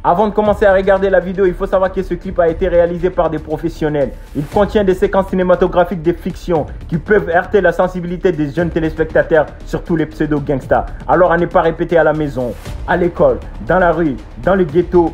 Avant de commencer à regarder la vidéo, il faut savoir que ce clip a été réalisé par des professionnels. Il contient des séquences cinématographiques de fiction qui peuvent heurter la sensibilité des jeunes téléspectateurs, surtout les pseudo-gangsters. Alors à ne pas répéter à la maison, à l'école, dans la rue, dans le ghetto.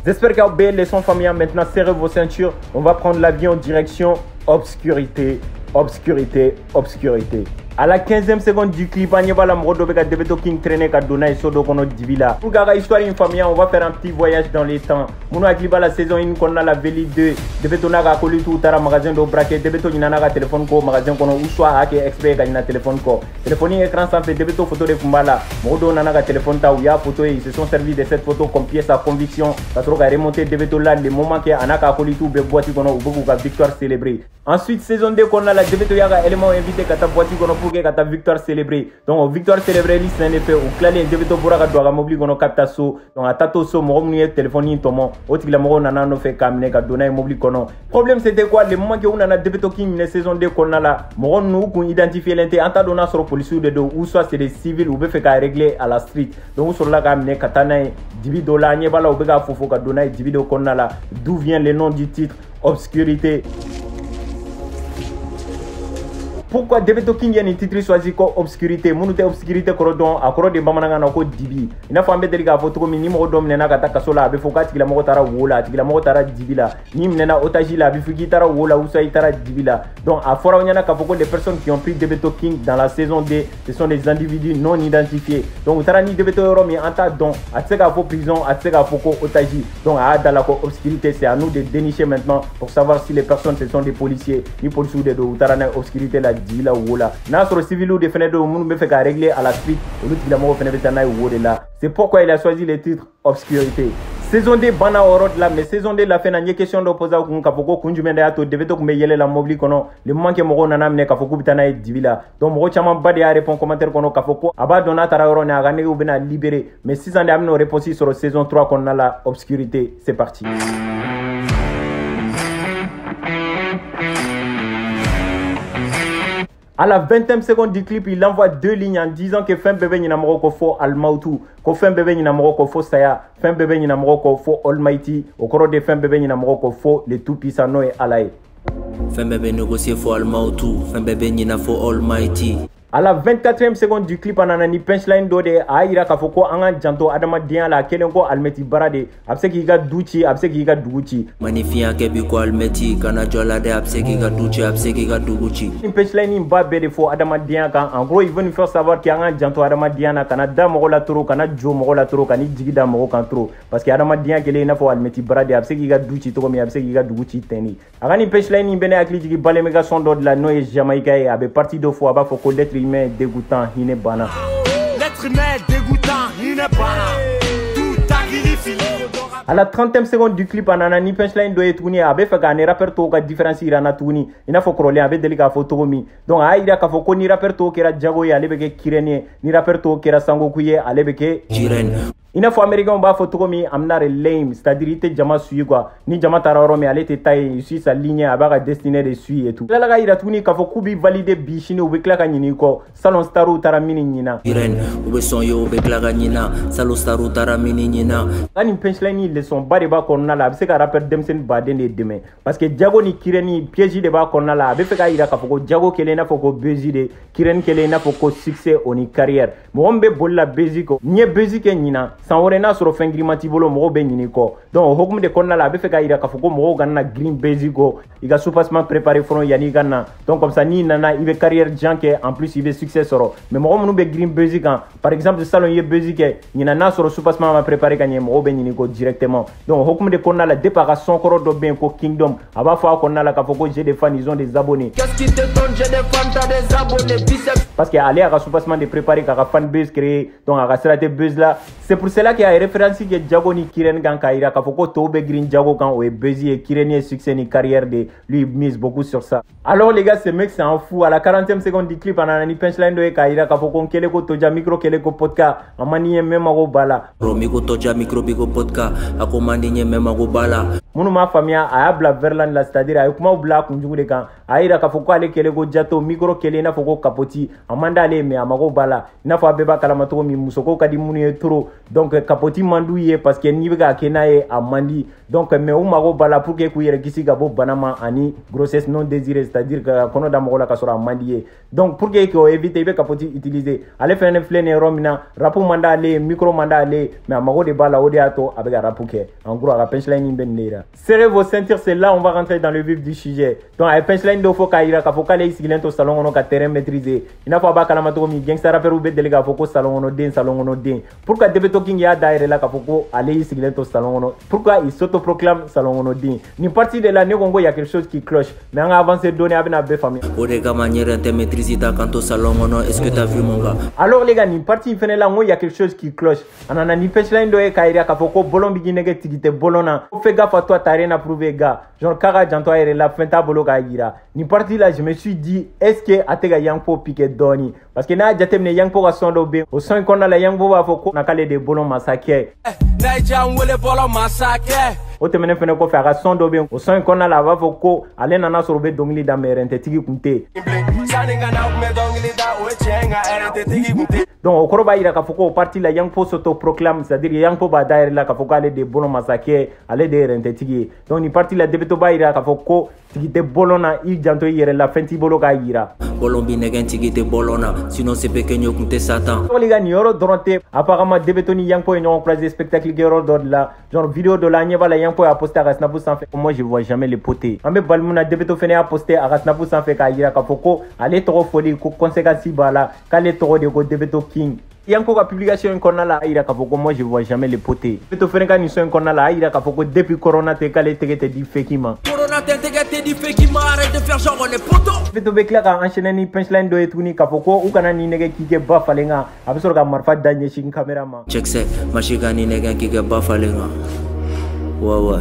J'espère que vous avez les sons familiers. Maintenant, serrez vos ceintures. On va prendre l'avion en direction obscurité, obscurité, obscurité. À la 15e seconde du clip, on va la Debeto King traîner Kaduna et Sodo Kono Dibila. Pour la histoire une famille, on va faire un petit voyage dans les temps. Mon clip la saison 1 qu'on a la Veli 2. Debeto Naga Koli tout tara magasin de braquet. Debeto Ninaga téléphone ko magasin kono ou soit hake expert gagner téléphone ko. Téléphone écran sans fait Debeto photo de Kumbala. Modo Nanaga téléphone ta ou ya photo et ils se sont servis de cette photo comme pièce à conviction. Parce qu'on a remonté Debeto là les moments que Anaka Koli tout be boîte kono ou beaucoup la victoire célébrée. Ensuite saison 2 qu'on a la Debeto Yaga élément invité kata boîte kono kata victoire célébrée. Donc victoire célébrée c'est un effet au clavier Debeto Boraga doit mobile kono capta so donc atato so mo mouye téléphone tomo oti la mo nana no fait kamne ka donner mobile kono. Problème c'était quoi le moment que on a Debeto King la saison 2 qu'on a là mo nous qu'on identifier l'inté anta dona sur police de do ou soit c'est des civils ou be fait ka régler à la street. Donc sur la kamne katana dibi dola nye bala ou be ka fofo ka donner dibi do qu'on a là d'où vient le nom du titre obscurité. Pourquoi Debeto King y a une titre choisi comme obscurité? Mounouté obscurité korodon à koro de bamananga na ko dibi. Ina fa mbedeli ka photo ko minimo ko dom nena ka takasola be foka tigila mo tara wola tigila mo tara dibila. Ni nena otaji la bi fuki tara wola ou sai tara dibila. Donc à fora onyana ka foko les personnes qui ont pris Debeto King dans la saison 2, ce sont des individus non identifiés. Donc tara ni Debeto Romi anta don à tseka fo prison à tseka foko otaji. Donc à dans la obscurité c'est à nous de dénicher maintenant pour savoir si les personnes ce sont des policiers ni policiers de do tara na obscurité la dila wola na sur civil ou de fenêtre ou moun be fait régler à la suite au lieu de la mo fenêtre na wola là. C'est pourquoi il a choisi le titre obscurité. Saison 2 bana orod là mais saison 2 la fin na question d'opposa ku kafoko kunjumenda ya to Debeto kumbe yele la mobili kono le moment que mo na namne kafoko bitana e divila donc mo chama bade ya répond commentaire kono kafoko aba dona tara oro na gane ou bena libéré mais 6 ans de amno réponse sur saison 3 qu'on a la obscurité. C'est parti. À la 20e seconde du clip, il envoie 2 lignes en disant que fin bébé ni namoro ko fo almautu, ko fin bébé ni namoro ko fo saya, fin bébé ni namoro ko fo almighty, au cours de fin bébé ni namoro ko fo le tout puissant no et alaye. Fin bébé négocier fo almautu, fin bébé ni na fo almighty. À la 24e seconde du clip, on a une punchline d'ode à Ira Kafoko, Anga Janto, Adama Dian, la Kelenko, Almeti Barade, Absekiga Duchi, Absekiga Duguchi. Magnifiant Kebiko Almeti, Kanadjola de Absekiga Duchi, Absekiga Duguchi. Une punchline in Babé de faux Adama Dian, en gros, ils veulent nous faire savoir qu'il y a un Janto Adama Diana, Canada Morola Toro, Canada Joe Morola Toro, Canada Jigida Moro Cantro, parce qu'il y a Adama Dian qui est là pour Almeti Barade, Absekiga Duchi, Tomi, Absekiga Duguchi, Teni. A une punchline in Bene Akli, Balemega son d'ordre la Noé Jamaïca et avait parti de fois, faut que l'être humain dégoûtant, il n'est bana. L'être humain dégoûtant, il n'est bana. Tout a glorifié. À la 30e seconde du clip, on a une punchline de Touni, avec un rappeur qui a différencié Rana Touni. Il a fait croler avec des gars photomi. Donc, il y a ni rappeur qui a Jagoye, avec Kirene, ni rappeur qui a Sangokuye, avec Jiren. Il faut américain ba photomi amna lame, c'est-à-dire il te jama suyi quoi. Ni jama tararo mais allez te taille suit sa ligne abaga destinée de suyi et tout. Là là il a tourné kafo kubi validé bichine ou bekla kanini ko salon staru taramini nina. Jiren ou son yo bekla kanina salon staru taramini nina. Ani punchline ils sont bas de bas qu'on a là, c'est qu'un rappeur Demsen Baden et demain. Parce que Jago ni Kireni piège de bas qu'on a là, avec il a kafo Jago kelena foko bezi de Kiren kelena foko succès oni carrière. Mombe bolla bezi ko nye bezi ke nina. Sans orena sur fin grimati bolo mo be nyini ko donc hokum de konna la be fe ka ira ka foko mo ganna green basico iga soupassement préparé front yani ganna donc comme ça ni nana il veut carrière janke en plus il veut succès soro mais mo mo be green basic par exemple salon ye basic ni nana sur soupassement ma préparé gagner mo be nyini ko directement donc hokum de konna la départ son koro do ben ko kingdom aba fa konna la ka foko j'ai des fans ils ont des abonnés. Qu'est-ce qui te donne j'ai des fans t'as des abonnés biceps parce que aller à soupassement de préparer ka fan base créer donc à rater buzz là c'est pour c'est là qu'il y a référence que Jago ni Kiren gan kaira ka foko tobe green Jago kan o Bezi et Kiren et succès ni carrière de lui mise beaucoup sur ça. Alors les gars, ce mec c'est un fou. À la 40e seconde du clip anani punchline de kaira ka foko kele ko toja micro kele ko podcast amani même ko bala. Miko toja micro biko podcast akomandi même ko bala. Munu ma famia a bla verlan la c'est-à-dire ay kuma bla kunjugu de kan ayira ka foko ale kele ko jato micro kele na foko kapoti amanda ale me amako bala na fa beba kala mato mi musoko kadi munu e tro donc kapoti mandu ye parce que ni bega kenaye amandi donc mais o mago bala pour que ku yere kisi gabo banama ani grossesse non désirée c'est-à-dire que kono da mago la kasora amandi ye donc pour que ko éviter be kapoti utiliser ale fene flene romina rapu manda ale micro manda ale mais amago de bala odi ato abega rapu ke en gros la punchline ben nera. Serrez vos ceintures, c'est là on va rentrer dans le vif du sujet. Donc la punchline do faut kaira ka foka le sigilent au salon on ka terrain maîtrisé. Ina fa ba kala mato mi gangster rapper ou be delega foko salon on den salon on den. Pourquoi debe talking ya daire la ka foko aller sigilent au salon on. Pourquoi il s'autoproclame salon on den. Ni partie de l'année Congo il y a quelque chose qui cloche. Mais on a avancé donner avec na be famille. Odega manière de maîtriser ta quant au salon on. Est-ce que tu as vu mon gars? Alors les gars, ni partie fene là il y a quelque chose qui cloche. Anana ni punchline do e kaira ka foko bolon bigine ke tigite bolona. Fais gaffe à toi t'as rien à prouver gars. Genre Kara Janto est la fin ta bolo ka gira. Ni parti là je me suis dit est-ce que atega Yangpo piqué doni parce que na jatemne Yangpo ka sondo be au son qu'on a la Yangpo va foko na kale de bolon massacre. Naija wele bolon massacre. O temene fene ko fa sondo be au son qu'on a la va foko ale nana sorbe dongli da merente tigi kunte. Saninga na me dongli da o chenga erente tigi kunte. Donc au koroba ira ka foko parti la Yangpo s'autoproclame c'est-à-dire Yangpo ba daire la ka foko ale de bolon massacre ale de rente tigi. Donc ni parti la debeto ba ira ka foko tigite bolona i janto yere la fenti bolo ka ira. Bolombi negen tigite bolona sinon c'est pequeño kunte satan. Les gars ni yoro doronte apparemment debeto ni Yangpo et non croisé spectacle gero do la genre vidéo de la nyeba la Yangpo a posté à Snapchat sans fait. Moi je vois jamais les potés. Ambe balmuna debeto fene a posté à Snapchat sans fait ka ira ka foko ale toro folie ko conséquence bala kale toro de ko debeto king. Yanko ka publication konna la ira ka foko moi je vois jamais les potés. Debeto fene ka ni so konna la ira ka foko depuis corona te kale tegete di fekima. Corona te tegete di fekima arrête de faire genre les potos. Debeto be kla ka enchaîner ni punchline do etuni ka foko u kana ni nege kike ba falenga abisoro ka marfa danye shin cameraman. Check ça machika ni nege kike ba falenga. Ouais.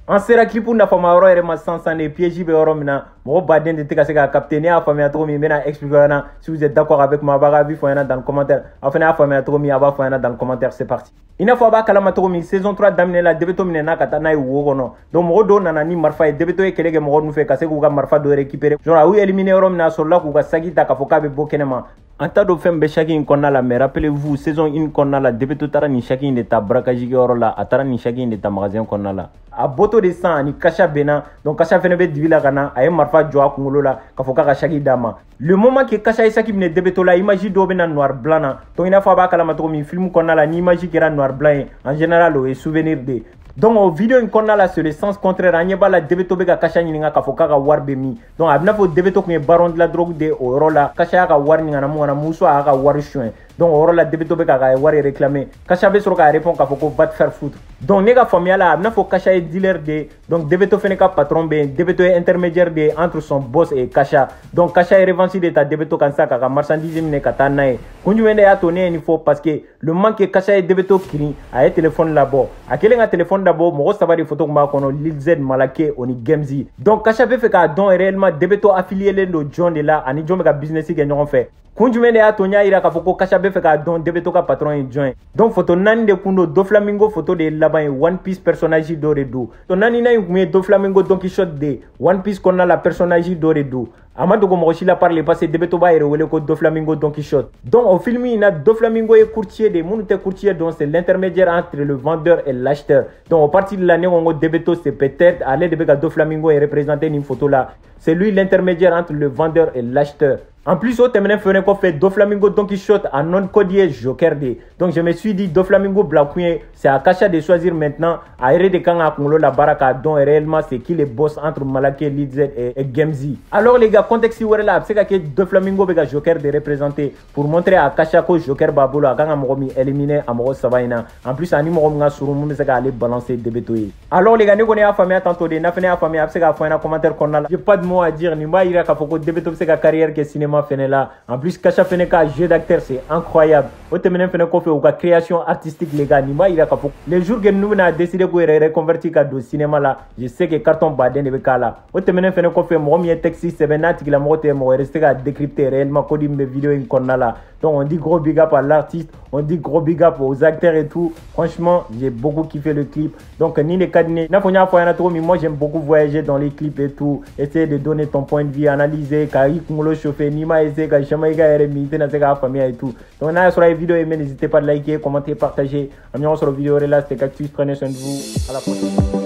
En sera clip na fama oro ere ma sansan et piège be oro mina mo baden de tika se ka capter a famille trop mi mena expliquer na si vous êtes d'accord avec ma baga vi foyana dans le commentaire enfin a famille trop mi aba foyana dans le commentaire c'est parti ina fo ba kala ma trop mi saison 3 damine la debeto mine na kata na wo gono donc mo do nana ni marfa e debeto e kelege mo nu fe ka se ku ga marfa do récupérer genre a wi éliminer oro mina so la ku ga sagita ka fo ka be bokenema en tas de femmes chacun qu'on a la mais rappelez-vous saison 1 qu'on a la debeto tara ni chacun de ta braquage oro la atara ni chacun de ta magasin qu'on a la a boto de sang ni kasha bena donc kasha fene be divila kana ay marfa joa kungolo la ka foka ka shaki dama le moment que kasha isaki ne debeto la image do bena noir blanc na to ina fa ba kala mato mi film qu'on a la ni image qui era noir blanc en général au souvenir de donc au vidéo qu'on a là c'est le sens contraire anyeba la debeto be ka kasha ni nga ka foka ka war be mi donc abna fo debeto ko baron de la drogue de oro la kasha ka war ni nga na mo na muso ka war chouin donc oro la debeto be ka war réclamer kasha be sur ka répond ka foko va te faire foutre donc nega famille là abna fo kasha est dealer de donc debeto fene ka patron be debeto est intermédiaire de entre son boss et kasha donc kasha est revanchi de ta debeto kansa ka marchandise ne katana e kunju wende ya toné il faut parce que le manque kasha est debeto kiri a téléphone là-bas a kelenga téléphone d'abord mo saba de photo ma kono Lil Z Malake oni Gemzi donc kasha be fe ka don réellement debeto affilié le do John de là ani John ka business ke ñon fait kunjumene ya tonya ira ka foko kasha be fe ka don debeto ka patron e join donc photo nani de kundo do flamingo photo de laban One Piece personnage d'ore do to nani na ngume do flamingo Don Quichotte de One Piece qu'on a la personnage d'ore do amado ko mo la parler parce debeto ba ere wele ko do flamingo Don Quichotte donc au film il a do flamingo et courtier de monute courtier donc c'est l'intermédiaire entre le vendeur et l'acheteur donc au partir de l'année on debeto c'est peut-être aller de do flamingo et représenter une photo là c'est lui l'intermédiaire entre le vendeur et l'acheteur. En plus, au terme, on fait Doflamingo Don Quichotte en non codier Joker D. Donc je me suis dit Doflamingo Blackouin, c'est à Kasha de choisir maintenant à Ere de Kanga Kongolo la Baraka dont réellement c'est qui les boss entre Malake, Lidz et Gemzi. Alors les gars, contexte si vous êtes là, c'est que Doflamingo Bega Joker de représenter pour montrer à Kasha que Joker Babolo a Kanga Moromi éliminé Amoro Savaina. En plus, Ani Moromga Surumu c'est aller balancer des bétoyés. Alors les gars, nous connaissons affamé tantôt de Nafene affamé, c'est qu'à faire un commentaire qu'on a. J'ai pas de mots à dire, ni ma ira Kafoko Debeto c'est qu'à carrière que cinéma. cinéma fene là. En plus Kasha fene ka jeu d'acteur c'est incroyable. O temenen fene ko fe ou ka création artistique les gars ni ma ira ka fo. Les jours que nous na décidé ko reconvertir ka do cinéma là, je sais que carton baden be kala. O temenen fene ko fe mo mi texte c'est benati la mo te mo rester ka décrypter réellement ko di mes vidéos in konna là. Donc on dit gros big up à l'artiste, on dit gros big up aux acteurs et tout. Franchement, j'ai beaucoup kiffé le clip. Donc ni les cadines, moi j'aime beaucoup voyager dans les clips et tout. Essayer de donner ton point de vue, analyser, car il chauffer, ni ma essayer, car Jamaïga est milité dans sa famille et tout. Donc on a sur la vidéo aimée, n'hésitez pas à liker, commenter, partager. On se retrouve sur la vidéo là, c'était Cactus, prenez soin de vous. À la prochaine.